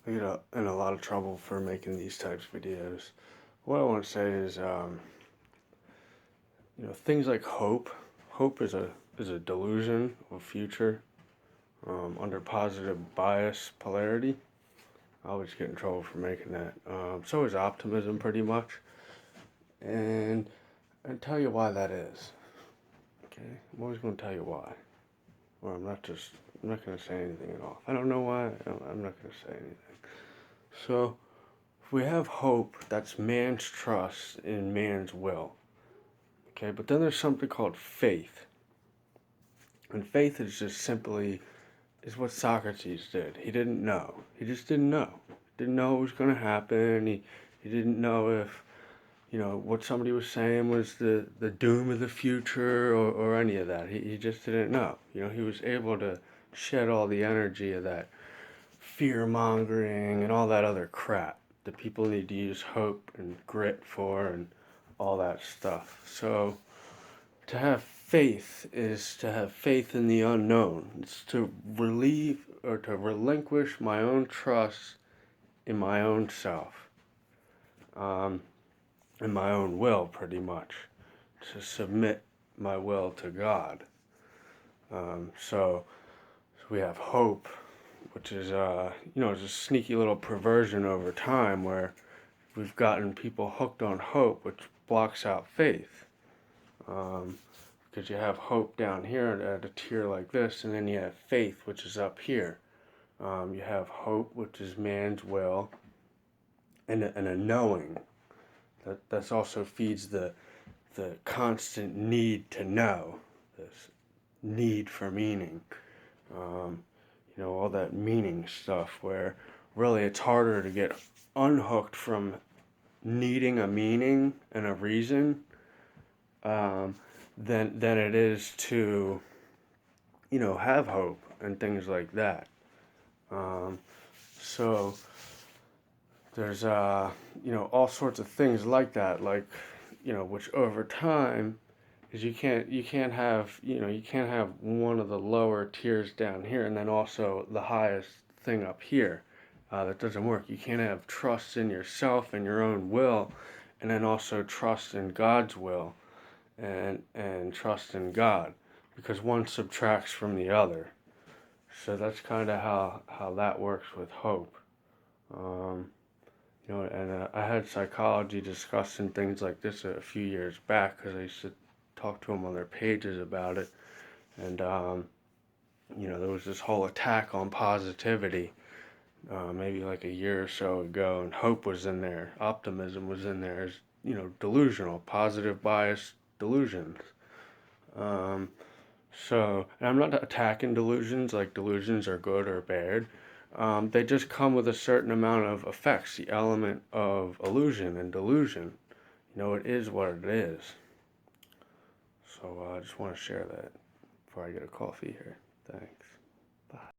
I get in a lot of trouble for making these types of videos. What I want to say is, things like hope. Hope is a delusion of future under positive bias polarity. I always get in trouble for making that. So is optimism, pretty much, and tell you why that is. Okay, I'm always going to tell you why. Or I'm not going to say anything at all. If I don't know why, I'm not going to say anything. So, if we have hope, that's man's trust in man's will. Okay, but then there's something called faith. And faith is just simply is what Socrates did. He didn't know. He just didn't know. Didn't know what was going to happen. He didn't know if, what somebody was saying was the doom of the future or any of that. He just didn't know. He was able to shed all the energy of that fear mongering and all that other crap that people need to use hope and grit for and all that stuff. So to have faith is to have faith in the unknown. It's to relieve or to relinquish my own trust in my own self, in my own will, pretty much, to submit my will to God. So we have hope, which is, it's a sneaky little perversion over time where we've gotten people hooked on hope, which blocks out faith. Because you have hope down here at a tier like this, and then you have faith, which is up here. You have hope, which is man's will, and a knowing. That also feeds the constant need to know, this need for meaning. All that meaning stuff where really it's harder to get unhooked from needing a meaning and a reason than it is to, have hope and things like that. So there's, all sorts of things like that, which over time is you can't have one of the lower tiers down here and then also the highest thing up here. That doesn't work. You can't have trust in yourself and your own will, and then also trust in God's will, and trust in God, because one subtracts from the other. So that's kind of how that works with hope. I had psychology discussing things like this a few years back because I used to talk to them on their pages about it. And, there was this whole attack on positivity maybe like a year or so ago, and hope was in there, optimism was in there as, delusional, positive bias delusions. And I'm not attacking delusions, like delusions are good or bad. They just come with a certain amount of effects, the element of illusion and delusion. It is what it is. So I just want to share that before I get a coffee here. Thanks. Bye.